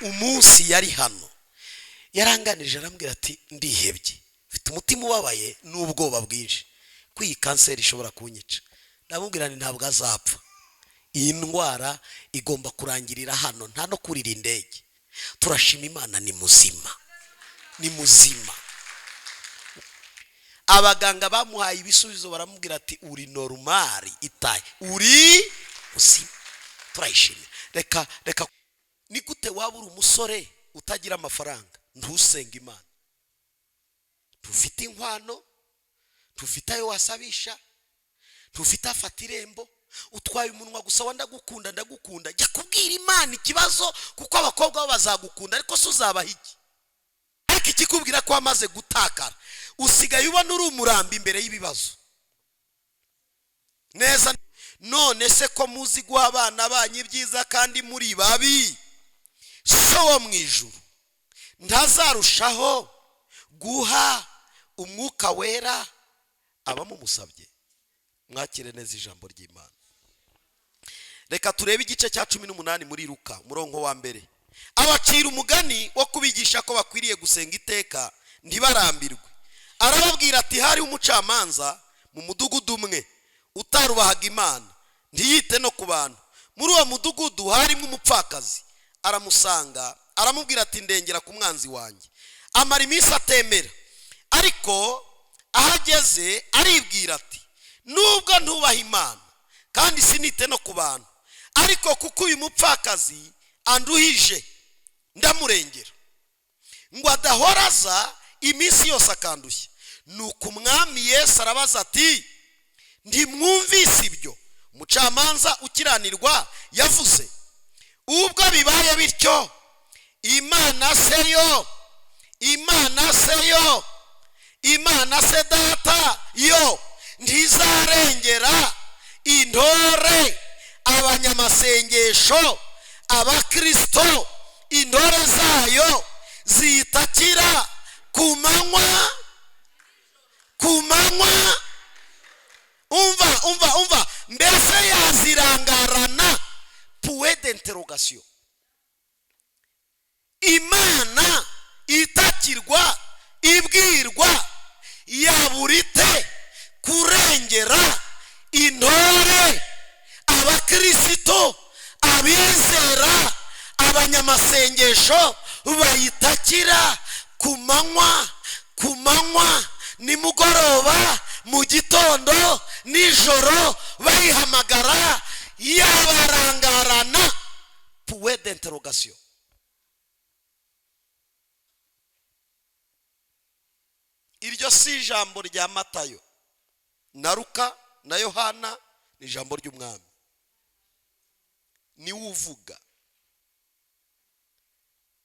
umunsi yari hano yaranganije arambwira ati ndihebye, mfite umutima ubabaye n'ubwoba bwinshi ko iyi kanseri ishobora kunyica. ndamubwira nti ntabwo azapfa, iyi ndwara igomba kurangirira hano, nta no kurira indege. turashima Imana, ni muzima, ni muzima. abaganga bamuhaye ibisubizo baramubwira ati uri normali itaye, uri muzima, turayishimira. reka ni gute waba uri umusore utagira amafaranga ntusenga Imana? tufite inkwano, tufite ayo wasabisha, tufite afata irembo, utwaye umunwa gusa ndagukunda ndagukunda, jya kubwira Imana ikibazo, kuko abakobwa bo bazagukunda ariko se uzabaha iki? ariko ikikubwira ko wamaze gutakara usigaye ubona uri umurambi imbere y'ibibazo neza. none se ko muzi guha abana banyu ibyiza kandi muri babi, so wo mu ijuru ntazarushaho guha umwuka wera abamumusabye? mwakire neza ijambo ry'Imana. reka turebe igice cya 18 muri Luka umurongo wa mbere. abacira umugani wo kubigisha ko bakwiriye gusenga iteka ntibarambirwe. arababwira ati hari umucamanza mu mudugudu umwe utarubahaga Imana, ntiyite no ku bantu. muri uwo mudugudu harimo umupfakazi. aramusanga aramubwira ati ndengera ku mwanzi wanjye. amara iminsi atemera, ariko ahageze aribwira ati nubwo ntubaha Imana kandi sinite no ku bantu, ariko kuko uyu mupfakazi anduhije ndamurengera ngo adahoraza iminsi yose akandushya. nuko umwami Yesu arabaza ati ntimwumvise ibyo umucamanza ukiranirwa yavuze? ubwo bibaye bityo Imana se data yo ntizarengera intore abanyamasengesho abakristo intore zayo zitakira ku manywa umva mbese yazirangarana? point d'interrogation. Imana itakirwa ibwirwa yaburite kurengera intore abakristo abizera abanyamasengesho bayitakira ku manywa nimugoroba mu gitondo nijoro bayihamagara yabarangarana? point d'interrogation. iryo si ijambo rya Matayo na Luka na Yohana, ni ijambo ry'umwami, ni uvuga.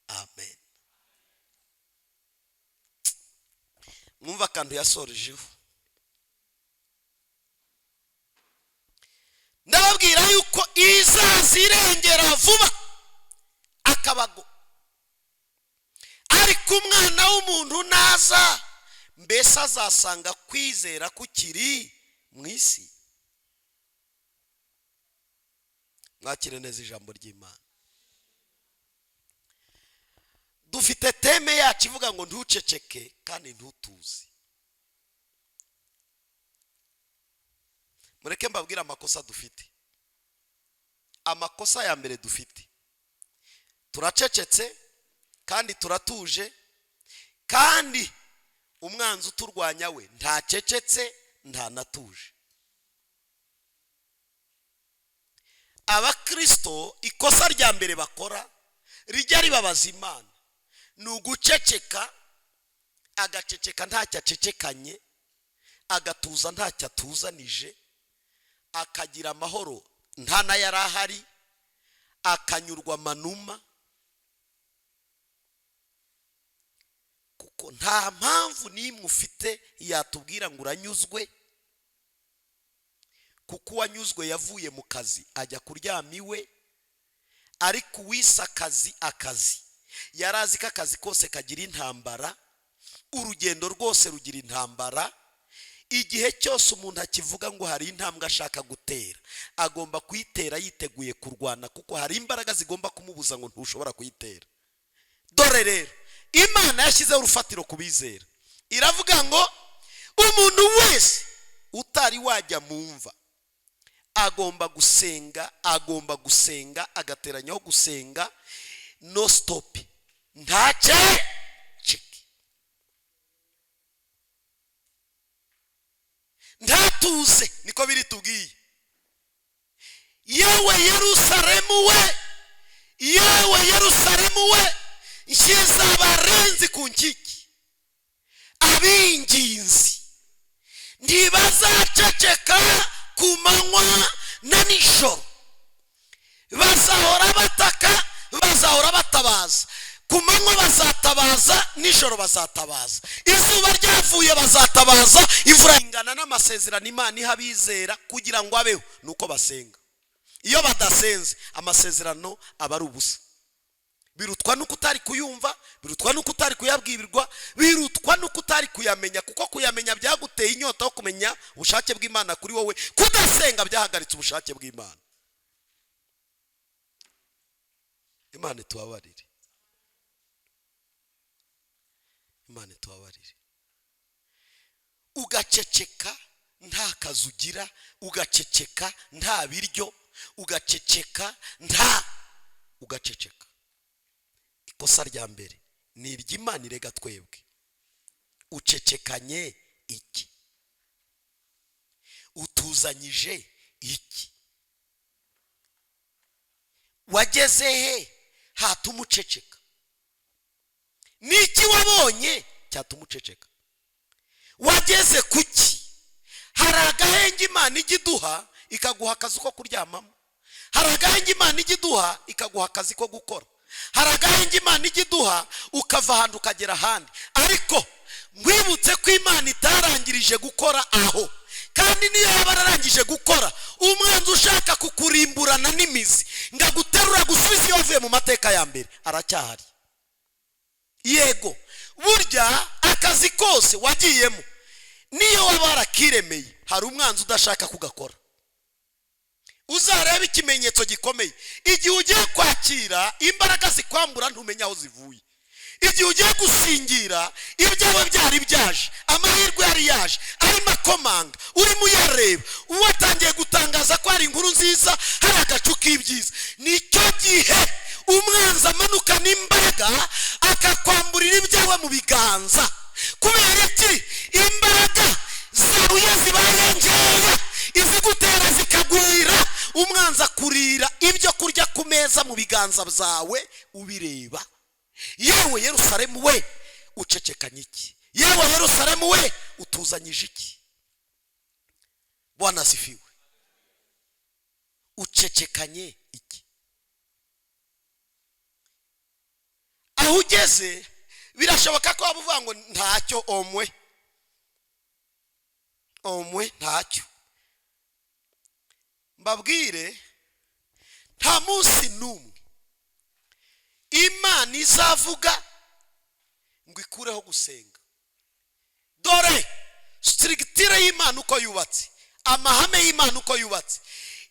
amen. mwumva kandi yasorejeho. ndababwira yuko izazirengera vuba akabago, ariko umwana w'umuntu naza mbese azasanga kwizera kukiri mu isi? mwakire neza ijambo ry'Imana. dufite teme yacu ivuga ngo ntuceceke kandi ntutuze. mureke mbabwira amakosa dufite. amakosa ya mbere dufite, turacecetse kandi turatuje, kandi umwanzi uturwanya we ntacecetse ntanatuje. abakristo ikosa rya mbere bakora rijya ribabaza Imana ni uguceceka, agaceceka ntacyo acecekanye, agatuza ntacyo atuzanije, akagira amahoro ntana yari ahari, akanyurwa manuma, kuko nta mpamvu n'imwe ufite yatubwira ngo uranyuzwe, kuko uwanyuzwe yavuye mu kazi ajya kuryama iwe. ariko uwise akazi yarazi ko akazi kose kagira intambara, urugendo rwose rugira intambara, igihe cyose umuntu akivuga ngo hari intambwe ashaka gutera agomba kuyitera yiteguye kurwana, kuko hari imbaraga zigomba kumubuza ngo ntushobora kuyitera. Dore rero Imana yashyizeho urufatiro kubizera, iravuga ngo umuntu wese utari wajya mu mva agomba gusenga agateranyaho gusenga no stop, ntacye ciki, ntatuze. Niko biri tubwiye. Yewe Yerusalemu we, nshyize abarinzi ku nkiki, ab'inginzi ntibazaceceka ku manywa na nijoro, bazahora bataka, bazahora batabaza. Ku manywa bazatabaza, nijoro bazatabaza. Izuba ryavuye bazatabaza, imvura ingana n'amasezerano Imana iha abizera kugira ngo abeho, nuko basenga. Iyo badasenze amasezerano aba ari ubusa. Birutwa nuko utari kuyumva, birutwa nuko utari kuyabwirwa, birutwa nuko utari kuyamenya, kuko kuyamenya byaguteye inyota yo kumenya ubushake bw'Imana kuri wowe. Kudasenga byahagaritse ubushake bw'Imana. Imana tubabarire, Imana tubabarire. Ugaceceka nta kazi ugira, ugaceceka nta biryo, ugaceceka ugaceceka. Ikosa rya mbere ni iry'Imana irega twebwe. Ucecekanye iki? Utuzanyije iki? Wageze he hatuma uceceka? Niki wabonye cyatuma uceceka? Wageze kuki? Hari agahenge Imana igiduha ikaguha akazi ko kuryamamo, hari agahenge Imana igiduha ikaguha akazi ko gukora, hari agahenge Imana igiduha ukava ahantu ukagera ahandi. Ariko mwibutse ko Imana itarangirije gukora aho, kandi niyo yaba yararangije gukora, umwanzi ushaka kukurimburana n'imizi ngaguterura gusubiza iyo wavuye mu mateka ya mbere aracyahari. Yego, burya akazi kose wagiyemo niyo waba warakiremeye, hari umwanzi udashaka kugakora. Uzareba ikimenyetso gikomeye igihe ugiye kwakira imbaraga zikwambura ntumenya aho zivuye. Igihe ugiye gusingira ibyawe byari byaje, amahirwe yari yaje, arimo akomanga, urimo uyareba, uwatangiye gutangaza ko hari inkuru nziza, hari agacu k'ibyiza. Nicyo gihe umwanzi amanuka n'imbaraga akakwamburira ibyawe mu biganza. Kubera iki? Imbaraga zawe zibaye nkeya, izigutera zikagwira, umwanzi akurira ibyo kurya ku meza mu biganza byawe ubireba. Yewe Yerusalemu we, ucecekanye iki? Yewe Yerusalemu we, utuzanyije iki? Bwana asifiwe. Ucecekanye iki? Aho ugeze birashoboka ko wabuvuga ngo ntacyo, omwe ntacyo. Mbabwire, nta munsi n'umwe Imana izavuga ngo ikureho gusenga. Dore strictire y'Imana uko yubatse, amahame y'Imana uko yubatse,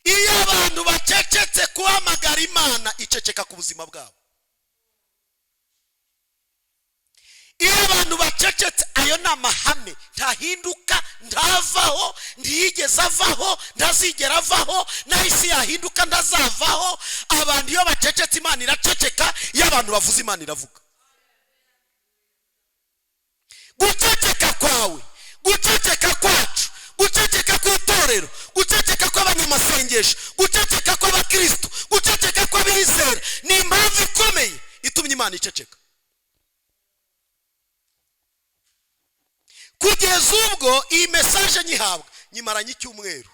iyo abantu bacecetse kuhamagara Imana iceceka ku buzima bwabo. Iyo abantu bacecetse, ayo ni amahame, ntahinduka, ntavaho, ntiyigeze avaho, ntazigera avaho, n'isi yahinduka ntazavaho. Abantu iyo bacecetse Imana iraceceka, iyo abantu bavuze Imana iravuga. Guceceka kwawe, guceceka kwacu, guceceka kw'itorero, guceceka kw'abanyamasengesho, guceceka kw'abakristo, guceceka kw'abizera ni impamvu ikomeye itumye Imana iceceka. Kugeza ubwo iyi message nyihabwa nyimaranye icyumweru,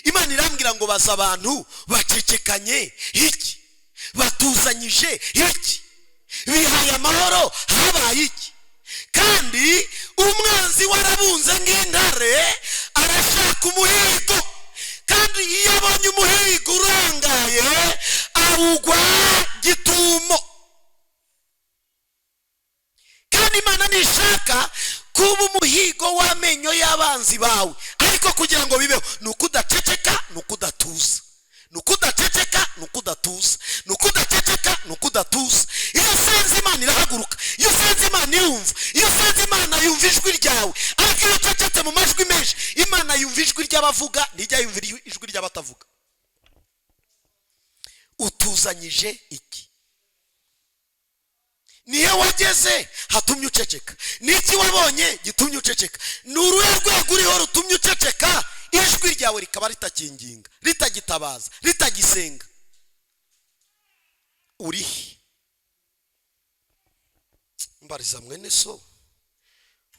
Imana irambwira ngo baza abantu bacecekanye iki, batuzanyije iki, bihaye amahoro habaye iki. Kandi umwanzi warabunze nk'intare arashaka umuhigo, kandi iyo abonye umuhigo urangaye awugwa gitumo. Kandi Imana nishaka kuba umuhigo w'amenyo y'abanzi bawe, ariko kugira ngo bibeho nuko udaceceka, nuko udatuza, nuko udaceceka, nuko udatuza, nuko udaceceka, nuko udatuza. Iyo usenze Imana irahaguruka, iyo usenze Imana irumva, iyo usenze Imana yumva ijwi ryawe. Ariko iyo ucecetse mu majwi menshi, Imana yumva ijwi ry'abavuga, ntijya yumva ijwi ry'abatavuga. Utuzanyije iki? Nihe wageze hatumye uceceka? Niki wabonye gitumye uceceka? Ni uruhe rwego uriho rutumye uceceka? Ijwi ryawe rikaba ritakinginga, ritagitabaza, ritagisenga. Urihe? Mbariza mwene so,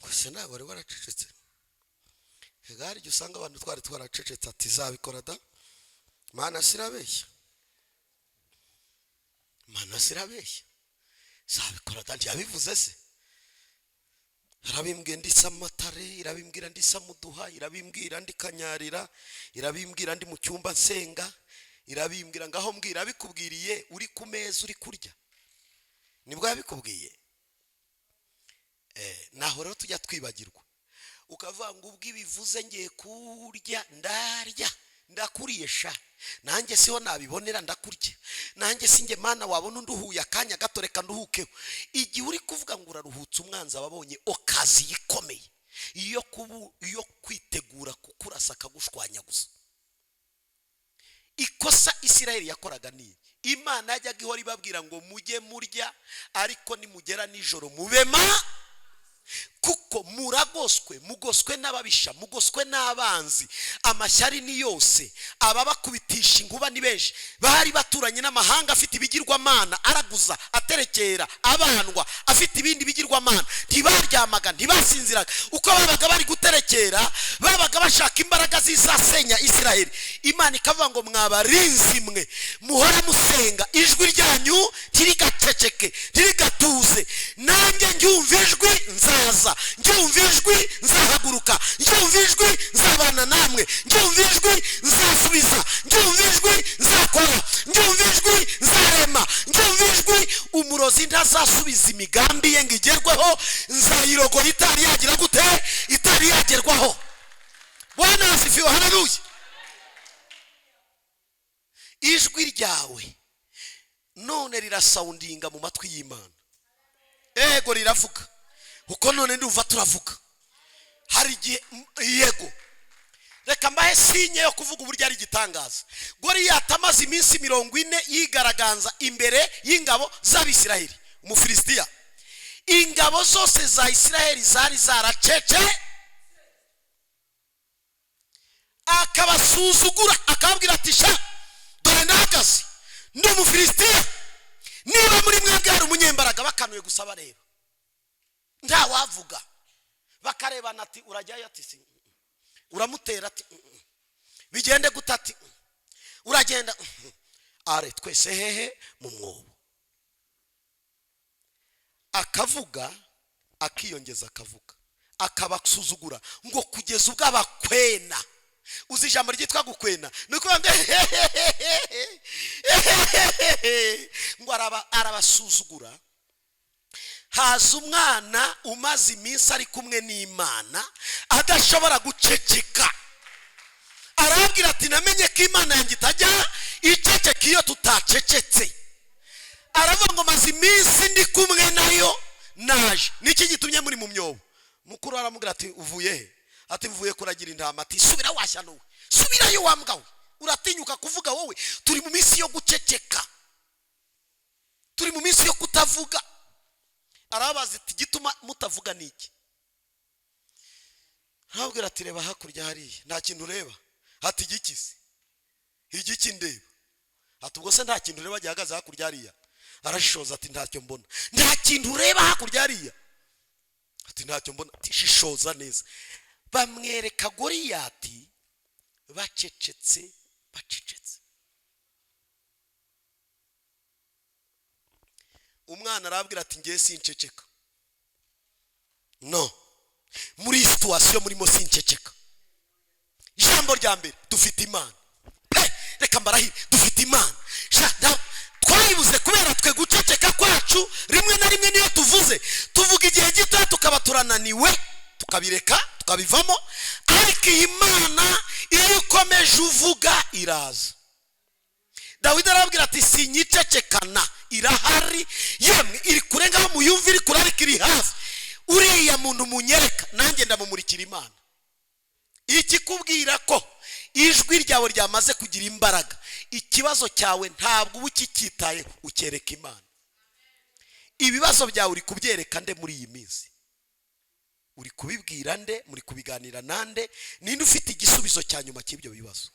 kwese nawe wari waracecetse? Hegari jya usanga abantu twari twaracecetse ati zabikora da? Mana sirabeshya, Mana sirabeshya, zabikora da? Ntiyabivuze se? Irabimbwira ndi Samatare, irabimbwira ndi Samuduha, irabimbwira ndi Kanyarira, irabimbwira ndi mu cyumba nsenga, irabimbwira ngaho mbwira. Abikubwiriye uri ku meza uri kurya, nibwo yabikubwiye. Naho rero tujya twibagirwa, ukavuga ngo ubwo ibivuze ngiye kurya ndarya, ndakuriye sha, nanjye siho nabibonera ndakurya, nanjye singe Mana wabona unduhuye akanya gato reka nduhukeho. Igihe uri kuvuga ngo uraruhutse, umwanzi ababonye okazi ikomeye iyo kwitegura kukurasa akagushwanyaguza. Ikosa Isirayeli yakoraga ni Imana yajyaga ihora ibabwira ngo mujye murya, ariko nimugera nijoro mubema, kuko muragoswe, mugoswe n'ababisha, mugoswe n'abanzi. Amashyari ni yose, ababakubitisha inkuba ni benshi. Bari baturanye n'amahanga afite ibigirwamana, araguza, aterekera, abandwa, afite ibindi bigirwamana. Ntibaryamaga, ntibasinziraga. Uko babaga bari guterekera, babaga bashaka imbaraga zizasenya Isirayeli. Imana ikavuga ngo mwabarinzi mwe, muhora musenga, ijwi ryanyu ntirigaceceke, ntirigatuze. Nanjye njyumva ijwi nzaza, njyumva ijwi nzahaguruka, njyumva ijwi nzabana namwe, njyumva ijwi nzasubiza, njyumva ijwi nzakora, njyumva ijwi nzarema, njyumva ijwi. Umurozi ntazasubiza imigambi ye ngo igerweho, nzayirogora itari yagira gute? Itari yagerwaho. Bwana asifiwe, haleluya. Ijwi ryawe none rirasoundinga mu matwi y'Imana. Ego riravuga, uko none ndumva turavuga. Hari igihe yego, reka mbahe sinye yo kuvuga uburyo ari igitangaza. Goliyati amaze iminsi 40 yigaragaza imbere y'ingabo z'Abisirayeli, Umufilisitiya. Ingabo zose za Isirayeli zari zaracece, akabasuzugura, akababwira ati sha, dore nagaze ndi Umufilisitiya, niba muri mwebwe hari umunyembaraga. Bakanuye gusa bareba, nta wavuga. Bakarebana ati urajyayo? Ati si. Uramutera? Ati bigende gute? Ati uragenda. Are twese hehe mu mwobo. Akavuga, akiyongeza akavuga, akabasuzugura ngo kugeza ubwo abakwena. Uzi ijambo ryitwa gukwena? Nuko ngo arabasuzugura. Haza umwana umaze iminsi ari kumwe n'Imana adashobora guceceka, arabwira ati namenye ko Imana yanjye itajya iceceka iyo tutacecetse. Aravuga ngo maze iminsi ndi kumwe nayo naje, niki gitumye muri mu myobo? Mukuru aramubwira ati uvuye he? Ati mvuye kuragira intama. Ati subira washya nowe, subirayo wambwa we, uratinyuka kuvuga wowe? Turi mu minsi yo guceceka, turi mu minsi yo kutavuga. Arabaza ati gituma mutavuga niki? Arabwira ati reba hakurya hariya, nta kintu ureba? Ati igikisi, igiki ndeba? Ati ubwo se nta kintu ureba gihagaze hakurya hariya? Arashishoza ati ntacyo mbona. Nta kintu ureba hakurya hariya? Ati ntacyo mbona. Ati shishoza neza. Bamwereka Goliyati bacecetse, bacecetse. Umwana arabwira ati ngiye sinceceka. No, muri situation murimo sinceceka. Ijambo rya mbere, dufite Imana. Reka mbarahi, dufite Imana. Twayibuze kubera twe guceceka kwacu rimwe na rimwe niyo tuvuze, tuvuga igihe gito tukaba turananiwe, tukabireka tukabivamo, ariko iyi Mana iyo ukomeje uvuga iraza. Dawidi arabwira ati sinyicecekana, irahari, yemwe iri kurengaho muyumva, iri kure ariko iri hafi. Uriya muntu munyereka nanjye ndamumurikira Imana. Ikikubwira ko ijwi ryawe ryamaze kugira imbaraga, ikibazo cyawe ntabwo uba ukikitaye, ukereka Imana. Ibibazo byawe uri kubyereka nde muri iyi minsi? Uri kubibwira nde? Muri kubiganira nande? Ninde ufite igisubizo cya nyuma cy'ibyo bibazo?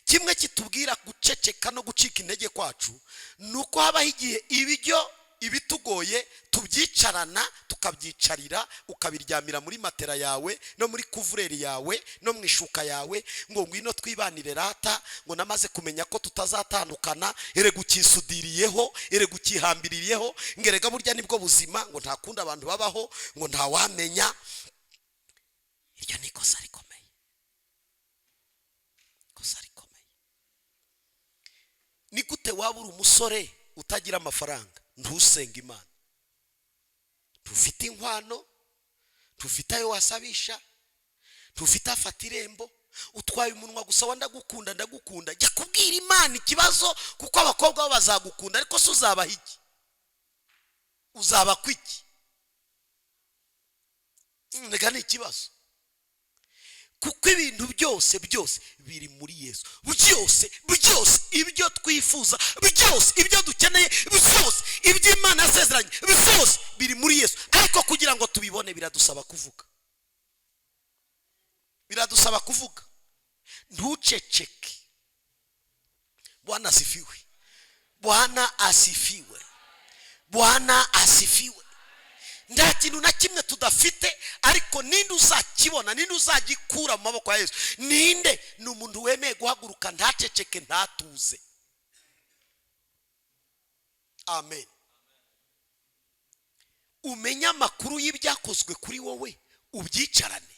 Kimwe kitubwira guceceka no gucika intege kwacu nuko habaho igihe ibitugoye tubyicarana tukabyicarira, ukabiryamira muri matera yawe no muri kuvureri yawe no mu ishuka yawe, ngo ngwino twibanire rata, ngo namaze kumenya ko tutazatandukana, ere gukisudiriyeho, ere gukihambiririyeho, ngerega burya nibwo buzima, ngo nta kundi abantu babaho, ngo nta wamenya. Iryo ni kosa rikomeye, kosa rikomeye. Ni gute waba uri umusore utagira amafaranga ntusenga Imana? Tufite inkwano, tufite ayo wasabisha, tufite afata irembo, utwaye umunwa gusa wandagukunda ndagukunda, jya kubwira Imana ikibazo, kuko abakobwa bo bazagukunda, ariko se uzabaha iki? Uzaba kwiki? Ndega ni ikibazo, kuko ibintu byose biri muri Yesu. Byose ibyo twifuza, byose ibyo dukeneye, byose ibyo Imana yasezeranye, byose biri muri Yesu. Ariko kugira ngo tubibone biradusaba kuvuga, biradusaba kuvuga. Ntuceceke. Bwana asifiwe, Bwana asifiwe, Bwana asifiwe. Nta kintu na kimwe tudafite, ariko ninde uzakibona? Ninde uzagikura mu maboko ya Yesu? Ninde? Ni umuntu wemeye guhaguruka, ntaceceke, ntatuze. Amen. Umenya amakuru y'ibyakozwe kuri wowe, ubyicarane.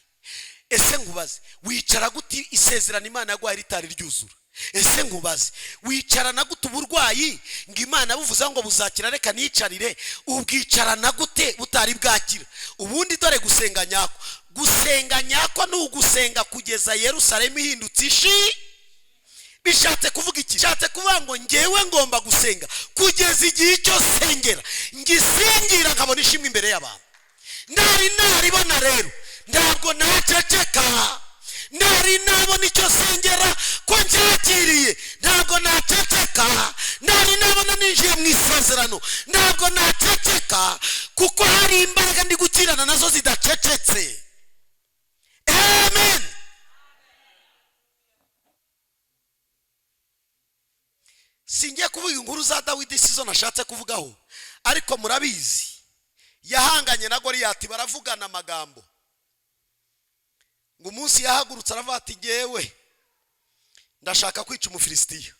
Ese ngubaze, wicara gute isezerano Imana yaguhaye ritari ryuzura? Ese ngubaze, wicarana gute uburwayi ngo Imana buvuze ngo buzakira, reka nicarire, ubwicarana gute butari bwakira? Ubundi dore gusenga nyako ni ugusenga kugeza Yerusalemu ihindutse ishi. Bishatse kuvuga iki? Bishatse kuvuga ngo ngewe ngomba gusenga kugeza igihe cyo sengera, ngisingira nkabona ishimwe imbere y'abantu. Naribona rero ntabwo naceceka, nabona icyo sengera ko ncyakiriye, ntabwo naceceka. Nabona ninjiye mu isezerano, ntabwo naceceka, kuko hari imbaraga ndi gukirana nazo zidacecetse. Amen. Singiye kuvuga inkuru za Dawidi sizo nashatse kuvugaho, ariko murabizi yahanganye na Goliyati, baravugana amagambo. Ngo umunsi yahagurutse aravuga ati ngewe ndashaka kwica Umufilisitiya.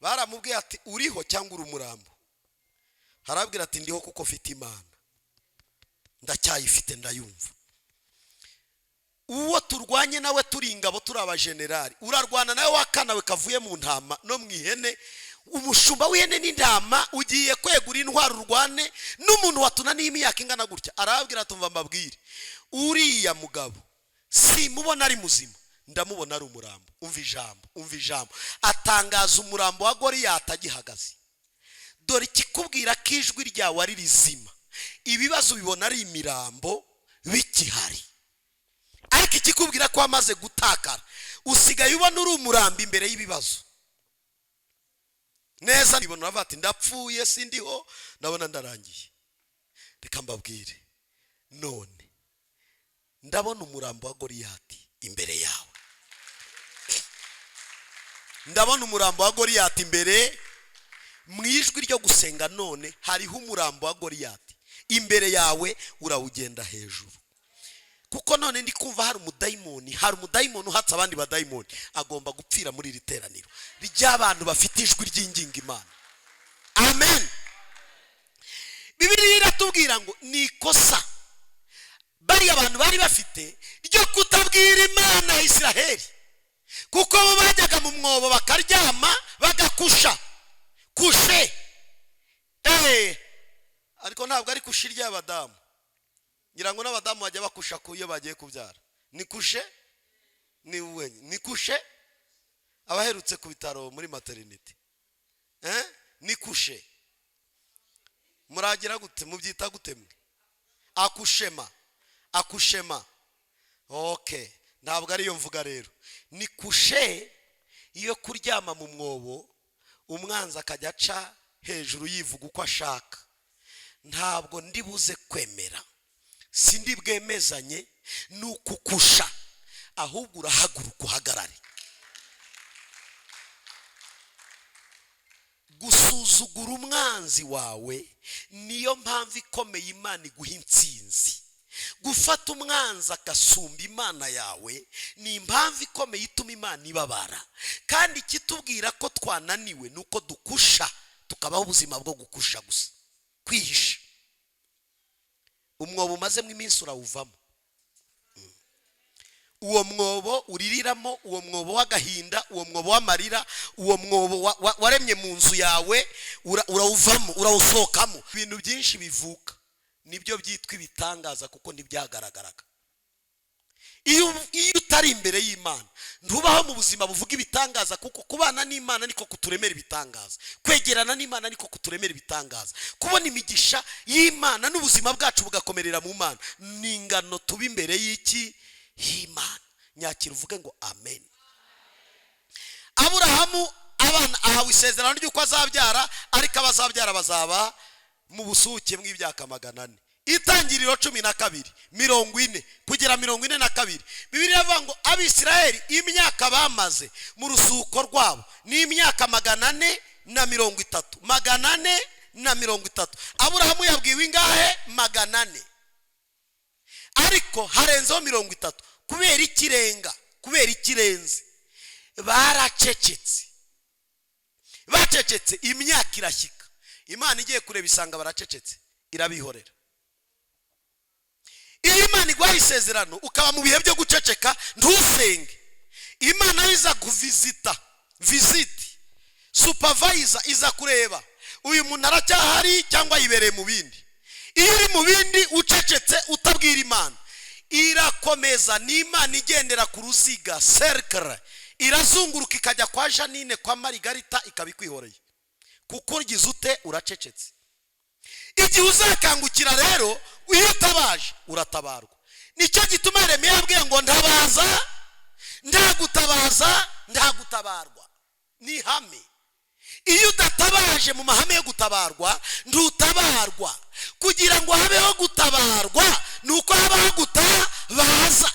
Baramubwiye ati uriho cyangwa uri umurambo? Harabwira ati ndiho kuko mfite Imana, ndacyayifite ndayumva. Uwo turwanye nawe turi ingabo, turi abajenerali, urarwana nawe wakanawe kavuye mu ntama no mu ihene. Umushumba w'ihene n'intama ugiye kwegura intwaro urwane n'umuntu watunaniye imyaka ingana gutya. Arabwira ati umva mbabwire, uriya mugabo simubona ari muzima, ndamubona ari umurambo. Umva ijambo. Atangaza umurambo wa Goliyati agihagaze. Dore ikikubwira ko ijwi ryawe ari rizima, ibibazo bibona ari imirambo bikihari. Ariko ikikubwira ko amaze gutakara, usigaye ubona uri umurambo imbere y'ibibazo. Neza nibona uravuga ati ndapfuye, sindiho, ndabona ndarangiye. Reka mbabwire, none ndabona umurambo wa Goliyati imbere yawe. Ndabona umurambo wa Goliyati imbere. Mu ijwi ryo gusenga none hariho umurambo wa Goliyati imbere yawe, urawugenda hejuru. Kuko none ndi kumva hari umudayimoni uhatse abandi badayimoni, agomba gupfira muri iri teraniro ry'abantu bafite ijwi ry'inginga Imana. Amen. Bibiliya iratubwira ngo ni ikosa bari abantu bari bafite ryo kutabwira Imana ya Isiraheli, kuko bo bajyaga mu mwobo bakaryama bagakusha kushe. Ariko ntabwo ari kushirya abadamu, ngira ngo n'abadamu bajya bakusha ku iyo bagiye kubyara. Nikushe ni wenye nikushe abaherutse ku bitaro muri maternity nikushe muragira gute mubyita gute mwe? Akushema okay, ntabwo ari yo mvuga rero. Nikushe iyo kuryama mu mwobo umwanzi akajya aca hejuru yivuga uko ashaka. Ntabwo ndibuze kwemera, sindi bwemezanye nukukusha, ahubwo urahaguruka uhagarare. Gusuzugura umwanzi wawe niyo mpamvu ikomeye Imana iguha intsinzi. Gufata umwanzi agasumba Imana yawe ni impamvu ikomeye ituma Imana ibabara. Kandi kitubwira ko twananiwe nuko dukusha, tukabaho ubuzima bwo gukusha gusa, kwihisha. Umwobo umazemo iminsi urawuvamo. Uwo mwobo uririramo, uwo mwobo w'agahinda, uwo mwobo w'amarira, uwo mwobo waremye mu nzu yawe urawuvamo, urawusohokamo. Ibintu byinshi bivuka nibyo byitwa ibitangaza kuko ntibyagaragaraga. Iyo utari imbere y'Imana ntubaho mu buzima buvuga ibitangaza, kuko kubana n'Imana niko kuturemera ibitangaza, kwegerana n'Imana niko kuturemera ibitangaza, kubona imigisha y'Imana n'ubuzima bwacu bugakomerera mu Mana. Ni ingano tuba imbere y'iki y'Imana. Nyakira uvuge ngo amen. Aburahamu abana ahawe isezerano ry'uko azabyara, ariko abazabyara bazaba mu busuke bw'imyaka 400. Itangiriro 12:40 kugera 42. Bibiliya ivuga ngo Abisirayeli imyaka bamaze mu rusuko rwabo ni imyaka 430. 430. Aburahamu yabwiwe ingahe? 400. Ariko harenzeho 30 kubera ikirenga, kubera ikirenze. Bacecetse imyaka irashyika. Imana igiye kureba isanga baracecetse, irabihorera. Iyo Imana iguhaye isezerano ukaba mu bihe byo guceceka ntusenge, Imana iza kuvisita, supervisor iza kureba uyu muntu aracyahari cyangwa yibereye mu bindi. Iyo uri mu bindi ucecetse utabwira Imana, irakomeza. N'Imana igendera ku ruziga circle, irazunguruka ikajya kwa Janine, kwa Marigarita, ikabikwihoreye kuko ugize ute? Uracecetse. Igihe uzakangukira rero, iyo utabaje uratabarwa. Nicyo gituma Yeremiya yabwiye ngo ndabaza, ndagutabarwa. Ni hame. Iyo udatabaje mu mahame yo gutabarwa ndutabarwa. Kugira ngo habeho gutabarwa nuko habaho gutabaza.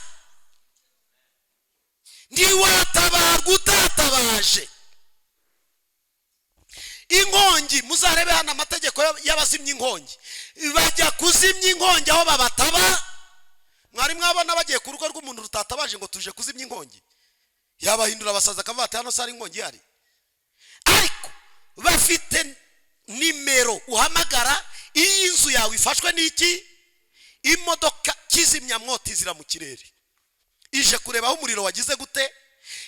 Ntiwatabarwa utatabaje. Inkongi, muzarebe hano amategeko y'abazimya inkongi. Bajya kuzimya inkongi aho babataba. Mwari mwabona bagiye ku rugo rw'umuntu rutatabaje ngo tuje kuzimya inkongi, yabahindura abasaza akavuga ati hano sari inkongi hari. Ariko bafite nimero uhamagara iyo inzu yawe ifashwe n'iki? Imodoka kizimya mwoti zira mu kirere ije kureba aho umuriro wagize gute.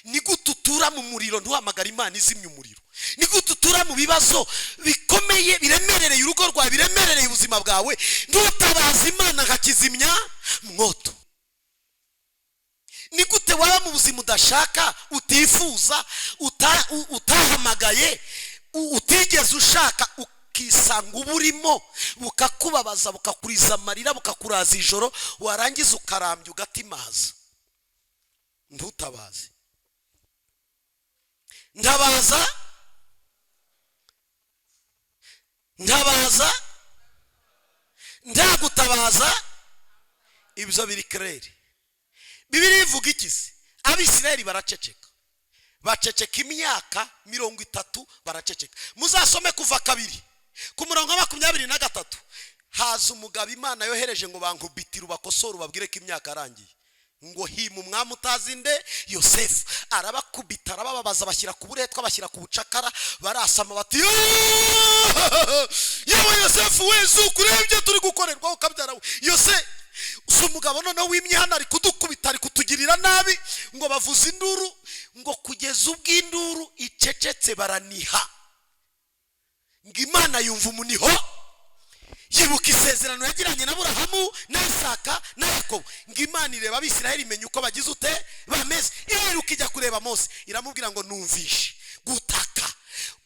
Ni gututura mu muriro ntuhamagara Imana izimya umuriro. Ni gututura mu bibazo bikomeye biremerereye urugo rwawe, biremerereye ubuzima bwawe, ntutabaza Imana nkakizimya mwoto. Ni gute waba mu buzima udashaka, utifuza, utahamagaye, utigeze ushaka, ukisanga uburimo, bukakubabaza, bukakuriza amarira, bukakuraza ijoro, warangiza ukarambya ugatimaza. Ntutabaze. Ndagutabaza. Ibyo biri clair. Bibiliya ivuga iki se? Abisirayeli baraceceka. Baceceka imyaka 30 baraceceka. Muzasome kuva 2 ku murongo wa 23. Haza umugabo Imana yohereje ngo bankubitire ubakosora ubabwire ko imyaka arangiye. Ngo himu umwami utazinde Yosefu arabakubita, arababaza, bashyira ku buretwa, bashyira ku bucakara, barasama bati yewe Yosefu weze ukurebye turi gukorerwa ukabyara we. Yosefu umugabo noneho w'imyihana ari kudukubita, ari kutugirira nabi, ngo bavuze induru, ngo kugeza ubw'induru icecetse baraniha. Ngo Imana yumva umuniho ibuka isezerano yagiranye na Aburahamu na Isaka na Yakobo ngo Imana ireba Abisirayeli imenya uko bagize ute bameze. Iruka ijya kureba Mose iramubwira ngo numvishe gutaka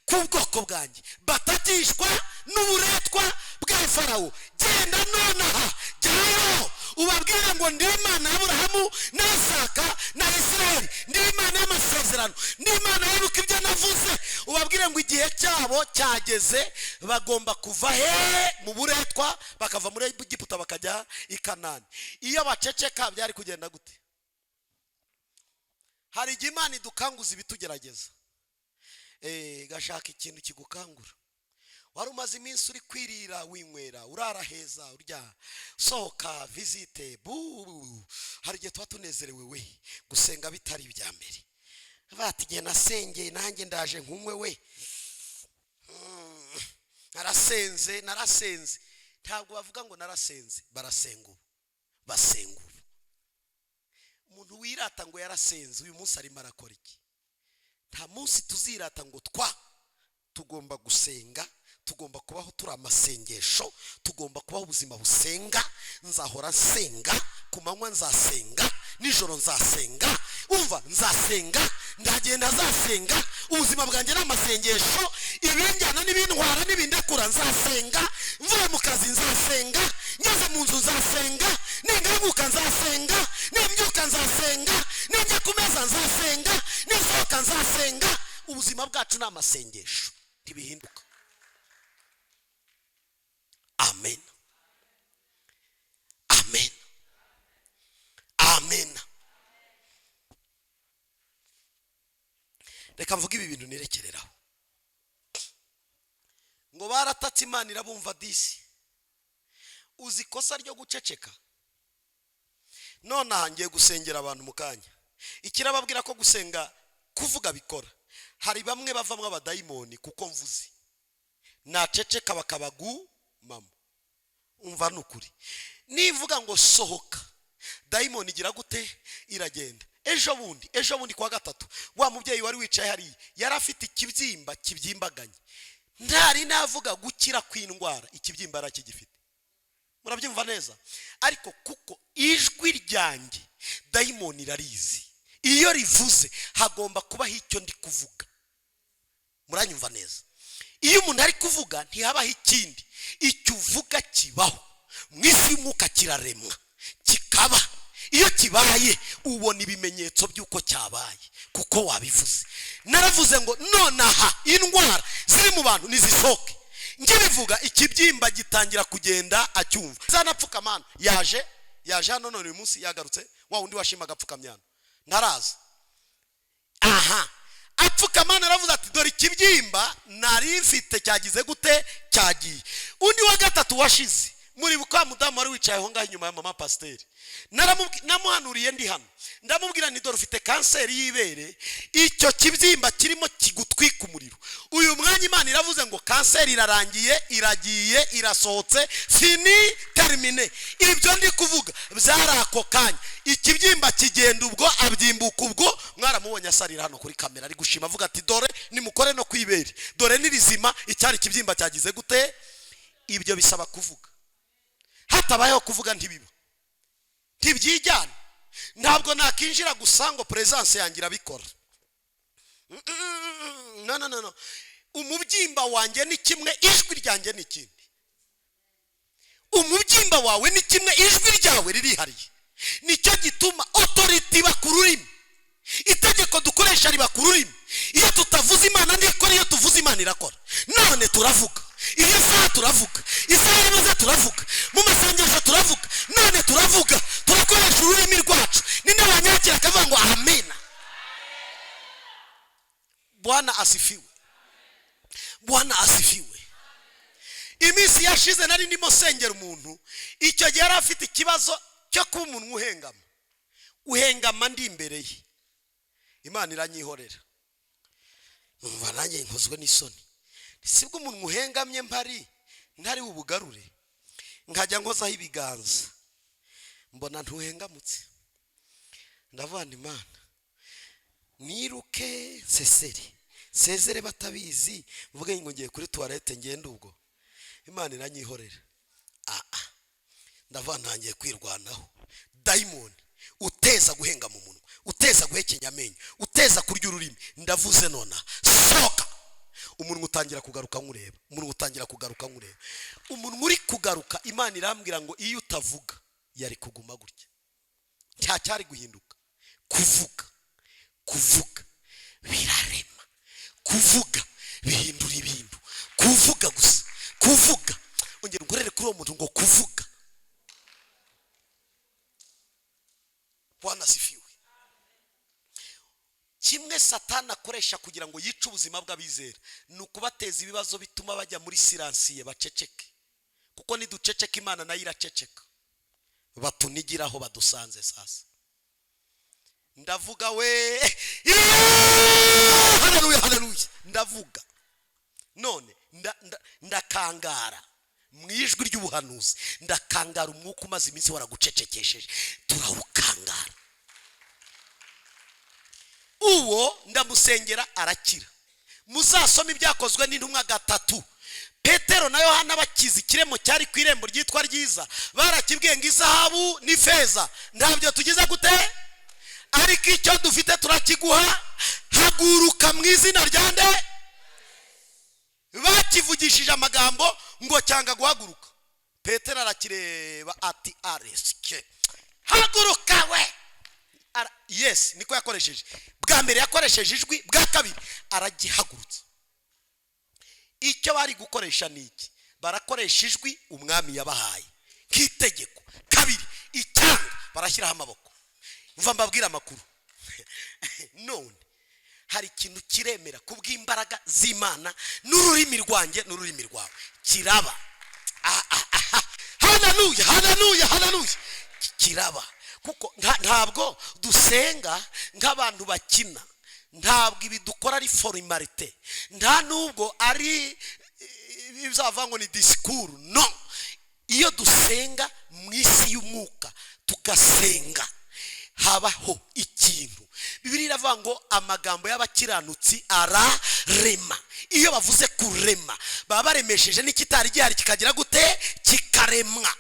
kubwoko bwanjye batatishwa n'uburetwa bwa Farawo. Genda nonaha jyayo ubabwire ngo ndi Imana y'Aburahamu na Isaka na Isirayeli, ndi Imana y'amasezerano, ndi Imana yibuka ibyo navuze. Ubabwire ngo igihe cyabo cyageze, bagomba kuva mu buretwa bakava muri Egiputa bakajya i Kanani. Iyo baceceka byari kugenda gute? Hari igihe Imana idukanguza ibitugerageza, gashaka ikintu kigukangura. Wari umaze iminsi uri kwirira winywera urara heza urya sohoka visite hari igihe tuba tunezerewe we gusenga bitari ibya mbere. Bati igihe nasengeye nanjye ndaje nkunywe we narasenze. Ntabwo bavuga ngo narasenze, barasenga ubu, basenga ubu. Umuntu wirata ngo yarasenze uyu munsi arimo arakora iki? Nta munsi tuzirata ngo tugomba gusenga, tugomba kubaho turi amasengesho, tugomba kubaho ubuzima busenga. Nzahora nsenga, ku manywa nzasenga, nijoro nzasenga, umva nzasenga, ndagenda nzasenga. Ubuzima bwanjye n'amasengesho, ibinjyana n'ibintwara n'ibindekura nzasenga, mvuye mu kazi nzasenga, ngeze mu nzu nzasenga, ningabuka nzasenga, nimbyuka nzasenga, ninjya ku meza nzasenga, nisohoka nzasenga. Ubuzima bwacu n'amasengesho ntibihinduka. Amen, amen, amen. Reka mvuga ibi bintu nirekereraho. Ngo baratatse Imana irabumva disi. Uzi ikosa ryo guceceka? None hangiye gusengera abantu mu kanya. Ikirababwira ko gusenga kuvuga bikora. Hari bamwe bavamwe abadayimoni kuko mvuze. Naceceka bakabagu mama. Umva nukuri. Nivuga ngo sohoka, dayimoni igira gute? Iragenda. Ejo bundi kwa gatatu wa mubyeyi wari wicaye hari yarafite ikibyimba kibyimbaganye. Ntari navuga gukira kw'indwara, ikibyimba arakigifite. Murabyumva neza? Ariko kuko ijwi ryanjye dayimoni irarizi, iyo rivuze hagomba kubaho icyo ndi kuvuga. Muranyumva neza? Iyo umuntu ari kuvuga ntihabaho ikindi, icyo uvuga kibaho. Mwisi y'umwuka kiraremwa kikaba. Iyo kibaye ubona ibimenyetso by'uko cyabaye kuko wabivuze. Naravuze ngo nonaha indwara ziri mu bantu nizisoke. Ngibivuga ikibyimba gitangira kugenda acyumva. Zanapfuka mana yaje hano none uyu munsi yagarutse, wa undi washimaga apfukamyana naraza. Aha apfuka mana aravuze ati dore ikibyimba nari mfite cyagize gute? Cyagiye. Undi wa gatatu washize muri buka mudamu wari wicaye aho ngaho inyuma ya mama pasiteri, namuhanuriye ndi hano, ndamubwira nti dore ufite kanseri y'ibere, icyo kibyimba kirimo kigutwika umuriro. Uyu mwanya Imana iravuze ngo kanseri irarangiye, iragiye, irasohotse, fini termine. Ibyo ndi kuvuga byari ako kanya. Ikibyimba kigenda ubwo abyimbuka ubwo. Mwaramubonye asarira hano kuri kamera ari gushima avuga ati dore nimukore no kwibere, dore nirizima, icyari ikibyimba cyagize gute? Ibyo bisaba kuvuga. Hatabayeho kuvuga ntibiba, ntibyijyana. Ntabwo nakinjira gusa ngo presence yanjye irabikora. No. Umubyimba wanjye ni kimwe, ijwi ryanjye ni ikindi. Umubyimba wawe ni kimwe, ijwi ryawe ririhariye. Nicyo gituma authority bakururimi, itegeko dukoresha riba kururimi. Iyo tutavuze Imana ndikora, iyo tuvuze Imana irakora. None turavuga. Iyo saha turavuga, isaha imaze turavuga, mu masengesho turavuga, none turavuga, turakoresha ururimi rwacu. Ninde wanyakira akavuga ngo amina? Bwana asifiwe, Bwana asifiwe. Iminsi yashize nari ndimo sengera umuntu, icyo gihe yari afite ikibazo cyo kuba umuntu uhengama ndi imbere ye. Imana iranyihorera, numva nanjye nkozwe n'isoni. Sibwo umuntu uhengamye ntari ubugarure, nkajya nkozaho ibiganza, mbona ntuhengamutse. Ndavuga nti Imana niruke sezere batabizi, mvuge ngo ngiye kuri toilette ngende ubwo. Imana iranyihorera. ndavantangiye kwirwanaho. Dayimoni uteza guhenga mu munwa, uteza guhekenya amenyo, uteza kurya ururimi, ndavuze nona soka. Umuntu utangira kugaruka nkureba, umuntu utangira kugaruka nkureba. Umuntu uri kugaruka Imana irambwira ngo iyo utavuga yari kuguma gutya, nta cyari guhinduka. Kuvuga birarema, kuvuga bihindura ibintu, kuvuga gusa, kuvuga. Ongera ngorere kuri uwo muntu ngo kuvuga. Bwana sifiwe. Kimwe Satani akoresha kugira ngo yice ubuzima bw'abizera ni ukubateza ibibazo bituma bajya muri siransiye baceceke, kuko niduceceka Imana nayo iraceceka, batunigiraho badusanze. Sasa ndavuga we, haleluya haleluya, ndavuga none ndakangara mu ijwi ry'ubuhanuzi, ndakangara umwuka umaze iminsi waragucecekesheje, turawukangara. Uwo ndamusengera arakira. Muzasoma ibyakozwe n'intumwa 3. Petero na Yohana bakiza ikiremo cyari ku irembo ryitwa ryiza, barakibwiye ngo izahabu n'ifeza ntabyo tugize gute, ariko icyo dufite turakiguha, haguruka mu izina rya nde. Bakivugishije amagambo ngo cyanga guhaguruka. Petero arakireba ati areske, haguruka we. Yes, niko yakoresheje. Bwa mbere yakoresheje ijwi, bwa kabiri aragihagurutsa. Icyo bari gukoresha niki? Barakoresha ijwi umwami yabahaye nk'itegeko. Kabiri icyanga barashyiraho amaboko. Mva mbabwira amakuru. None hari ikintu kiremera kubw'imbaraga z'Imana n'ururimi rwanjye n'ururimi rwawe kiraba. Haleluya haleluya haleluya, kiraba. Kuko ntabwo dusenga nk'abantu bakina, ntabwo ibi dukora ari formalite, nta nubwo ari bizava ngo ni disikuru. No, iyo dusenga mu isi y'umwuka tugasenga habaho ikintu. Bibiliya iravuga ngo amagambo y'abakiranutsi ararema. Iyo bavuze kurema baba baremesheje n'ikitari gihari kikagira gute, kikaremwa.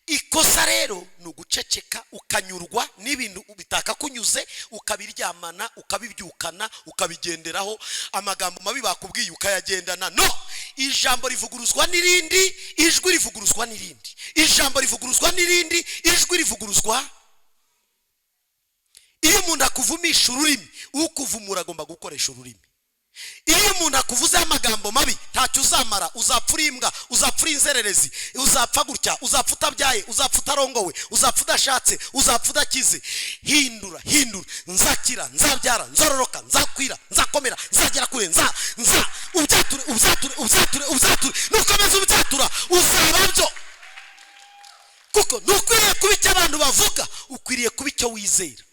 Ikosa rero ni uguceceka ukanyurwa n'ibintu bitaka kunyuze, ukabiryamana, ukabibyukana, ukabigenderaho. Amagambo mabi bakubwiye ukayagendana. No, ijambo rivuguruzwa n'irindi, ijwi rivuguruzwa n'irindi. Ijambo rivuguruzwa n'irindi, ijwi rivuguruzwa. Iyo umuntu akuvumisha ururimi, ukuvumura agomba gukoresha ururimi. Iyo umuntu akuvuze amagambo mabi ntacyo uzamara, uzapfa imbwa, uzapfa inzererezi, uzapfa gutya, uzapfa utabyaye, uzapfa utarongowe, uzapfa udashatse, uzapfa udakize. Hindura hindura, nzakira, nzabyara, nzororoka, nzakwira, nzakomera, nzagera kure, ubyature nukomeza ubyatura uzaba byo. Kuko nukwiriye kuba icyo abantu bavuga, ukwiriye kuba icyo wizera.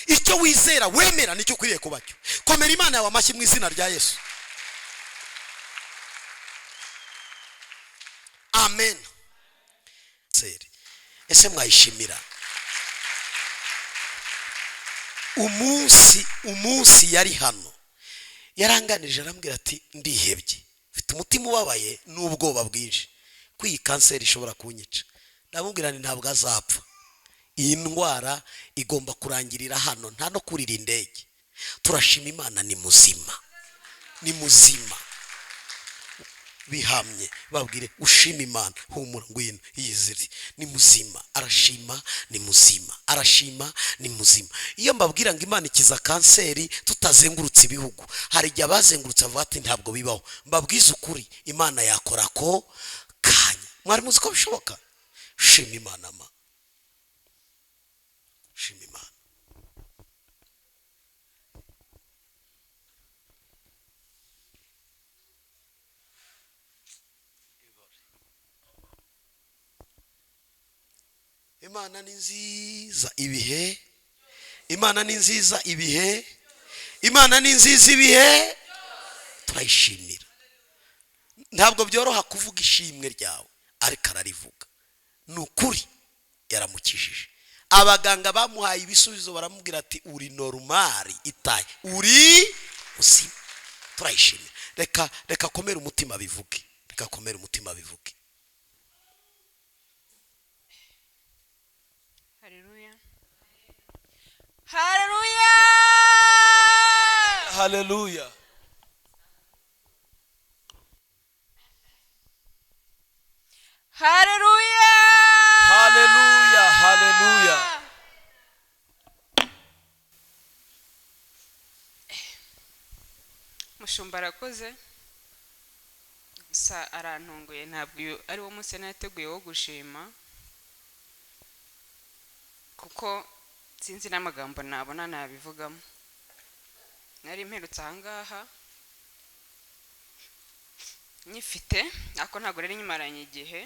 Icyo wizera wemera nicyo ukwiriye kuba cyo. Komera Imana yawe amashyi mu izina rya Yesu. Amen. Ese mwayishimira? Umunsi yari hano yaranganije arambwira ati ndihebye, mfite umutima ubabaye n'ubwoba bwinshi ko iyi kanseri ishobora kunyica. Ndamubwira nti ntabwo azapfa, iyi ndwara igomba kurangirira hano, nta no kurira indege. Turashima Imana ni muzima, ni muzima. Bihamye babwire ushima Imana, humura ngwino yizire, ni muzima, arashima ni muzima, arashima ni muzima. Iyo mbabwira ngo Imana ikiza kanseri tutazengurutse ibihugu, hari igihe abazengurutse avuga ati ntabwo bibaho. Mbabwiza ukuri, Imana yakora ko kanya. Mwari muzi ko bishoboka? Shima Imana ma, shima Imana. Imana ni nziza ibihe, Imana ni nziza ibihe, Imana ni nziza ibihe. Turayishimira. Ntabwo byoroha kuvuga ishimwe ryawe, ariko ararivuga. Nukuri yaramukijije. Abaganga bamuhaye ibisubizo baramubwira ati uri normali itaye, uri muzima. Turayishimira. Reka komera umutima bivuge, reka komera umutima bivuge. haleluya haleluya haleluya haleluya haleluya mushumba arakoze gusa arantunguye ntabwo uyu ari wo munsi nateguye wo gushima kuko sinzi n'amagambo nabona nabivugamo nari mperutse ahangaha nyifite ako ntabwo rero nyimaranye igihe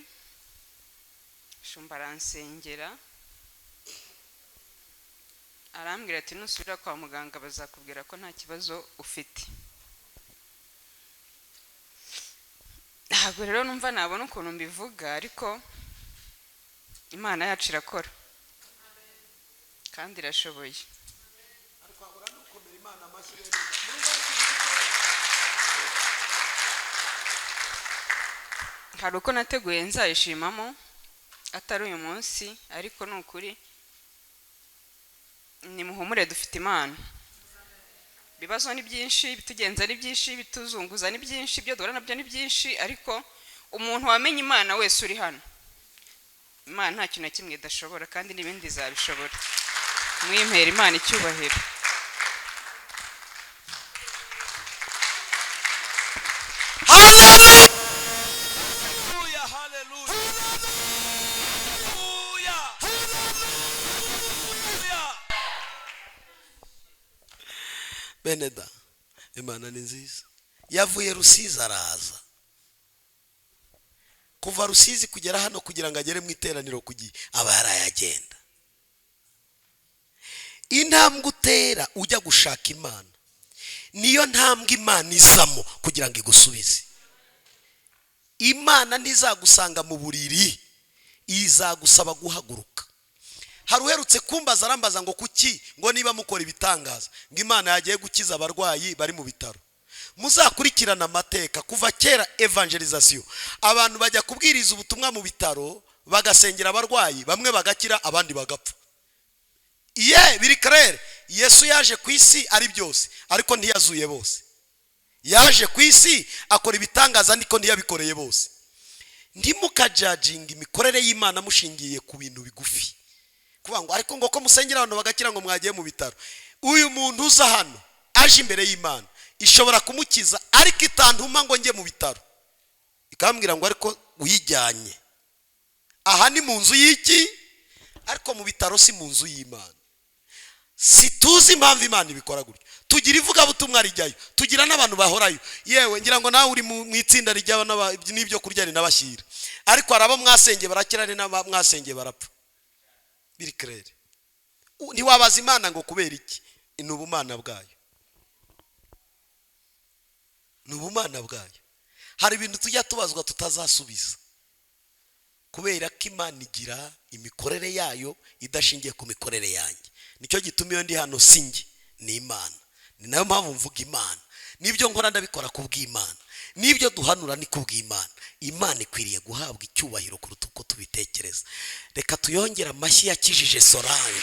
shumba aransengera arambwira ati nusubira kwa muganga bazakubwira ko nta kibazo ufite ntabwo rero numva nabona ukuntu mbivuga ariko Imana yacu irakora kandi irashoboye hari uko nateguye nzayishimamo atari uyu munsi ariko ni ukuri nimuhumure dufite Imana ibibazo ni byinshi bitugenza ni byinshi bituzunguza ni byinshi ibyo duhura nabyo ni byinshi ariko umuntu wamenye Imana wese uri hano Imana nta kintu na kimwe idashobora kandi n'ibindi zabishobora mwimpera Imana icyubahiro beneda Imana ni nziza yavuye Rusizi araza kuva Rusizi kugera hano kugira ngo agere mu iteraniro kugiye aba yarayagenda intambwe utera ujya gushaka Imana niyo ntambwe Imana izamo kugira ngo igusubize Imana ntizagusanga mu buriri izagusaba guhaguruka hari uherutse kumbaza arambaza ngo kuki ngo niba mukora ibitangaza ngo Imana yagiye gukiza abarwayi bari mu bitaro muzakurikirana amateka kuva kera evangelization abantu bajya kubwiriza ubutumwa mu bitaro bagasengera abarwayi bamwe bagakira abandi bagapfa biri clair Yesu yaje ku isi ari byose ariko ntiyazuye bose yaje ku isi akora ibitangaza niko ntiyabikoreye bose ndimukajajinga imikorere y'Imana mushingiye ku bintu bigufi kuvuga ngo ariko ngo ko musengera abantu bagakira ngo mwagiye mu bitaro uyu muntu uza hano aje imbere y'Imana ishobora kumukiza ariko itantuma ngo njye mu bitaro ikambwira ngo ariko uyijyanye aha ni mu nzu y'iki ariko mu bitaro si mu nzu y'Imana situzi impamvu Imana ibikora gutyo tugira ivuga butumwa rijyayo tugira n'abantu bahorayo yewe ngira ngo nawe uri mu itsinda rijyaho n'ibyo kurya ni nabashyira ariko araba mwasengeye barakira ni mwasengeye barapfa biri clair ntiwabaza Imana ngo kubera iki ni ubumana bwayo ni ubumana bwayo hari ibintu tujya tubazwa tutazasubiza kubera ko Imana igira imikorere yayo idashingiye ku mikorere yanjye nicyo gituma iyo ndi hano sinjye ni Imana ni nayo mpamvu mvuga Imana nibyo nkora ndabikora kubw'Imana nibyo duhanura ni kubw'Imana Imana ikwiriye guhabwa icyubahiro kuruta uko tubitekereza reka tuyongera amashyi yakijije Solange